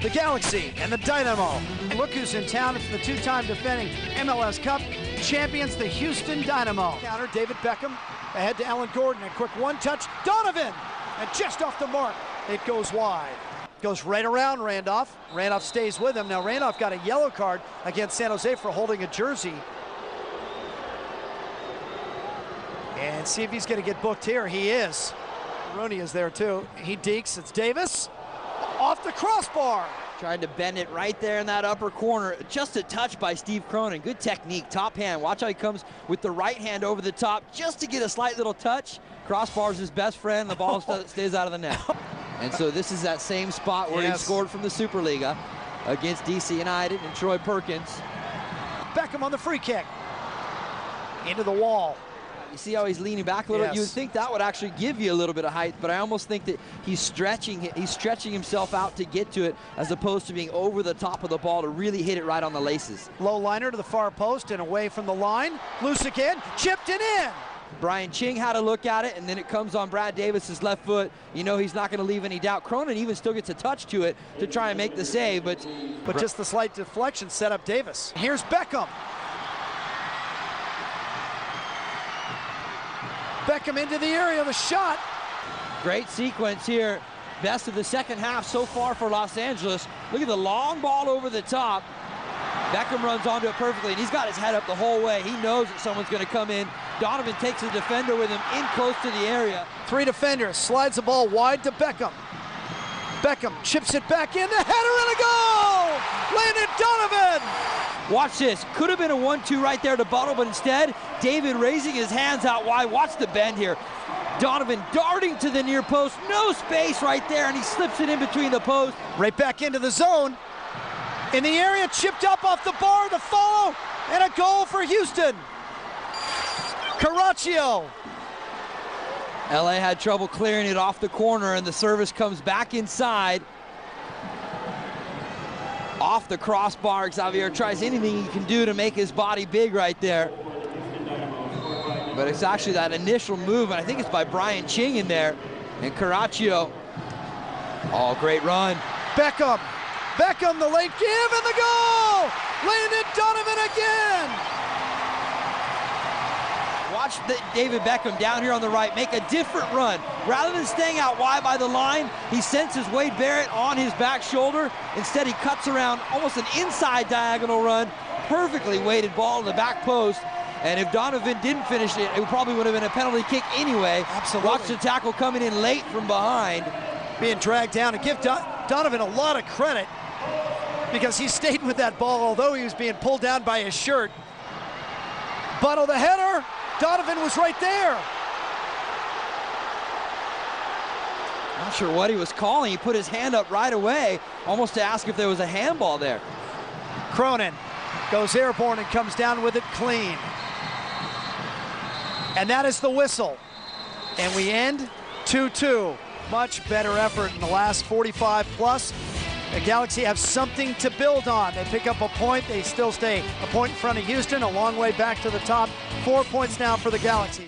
the Galaxy and the Dynamo. Look who's in town. It's the two-time defending MLS Cup champions, the Houston Dynamo. Counter, David Beckham ahead to Alan Gordon. A quick one-touch, Donovan! And just off the mark, it goes wide. Goes right around Randolph. Randolph stays with him. Now Randolph got a yellow card against San Jose for holding a jersey. And see if he's going to get booked here. He is. Rooney is there too. He dekes. It's Davis. Off the crossbar. Tried to bend it right there in that upper corner. Just a touch by Steve Cronin. Good technique, top hand. Watch how he comes with the right hand over the top just to get a slight little touch. Crossbar's his best friend. The ball stays out of the net. And so this is that same spot where he scored from the Superliga against DC United and Troy Perkins. Beckham on the free kick. Into the wall. You see how he's leaning back a little? You would think that would actually give you a little bit of height, but I almost think that he's stretching himself out to get to it, as opposed to being over the top of the ball to really hit it right on the laces. Low liner to the far post and away from the line. Loose again, chipped it in. Brian Ching had a look at it, and then it comes on Brad Davis's left foot. You know he's not going to leave any doubt. Cronin even still gets a touch to it to try and make the save, but just the slight deflection set up Davis. Here's Beckham. Beckham into the area, the shot. Great sequence here. Best of the second half so far for Los Angeles. Look at the long ball over the top. Beckham runs onto it perfectly, and he's got his head up the whole way. He knows that someone's going to come in. Donovan takes a defender with him in close to the area. Three defenders, slides the ball wide to Beckham. Beckham chips it back in, the header and a goal! Landon Donovan! Watch this, could have been a 1-2 right there to Buttle, but instead, David raising his hands out wide. Watch the bend here. Donovan darting to the near post, no space right there, and he slips it in between the posts. Right back into the zone. In the area, chipped up off the bar, the follow, and a goal for Houston. Caraccio. LA had trouble clearing it off the corner, and the service comes back inside. Off the crossbar, Xavier tries anything he can do to make his body big right there. But it's actually that initial move, and I think it's by Brian Ching in there. And Caraccio, oh, great run. Beckham, the late give, and the goal! Landon Donovan again! Watch David Beckham down here on the right make a different run. Rather than staying out wide by the line, he senses Wade Barrett on his back shoulder. Instead, he cuts around almost an inside diagonal run. Perfectly weighted ball in the back post. And if Donovan didn't finish it, it probably would have been a penalty kick anyway. Absolutely. Watch the tackle coming in late from behind. Being dragged down, and give Donovan a lot of credit, because he stayed with that ball, although he was being pulled down by his shirt. Buttle the header. Donovan was right there. Not sure what he was calling. He put his hand up right away, almost to ask if there was a handball there. Cronin goes airborne and comes down with it clean. And that is the whistle. And we end 2-2. Much better effort in the last 45 plus. The Galaxy have something to build on. They pick up a point. They still stay a point in front of Houston, a long way back to the top. 4 points now for the Galaxy.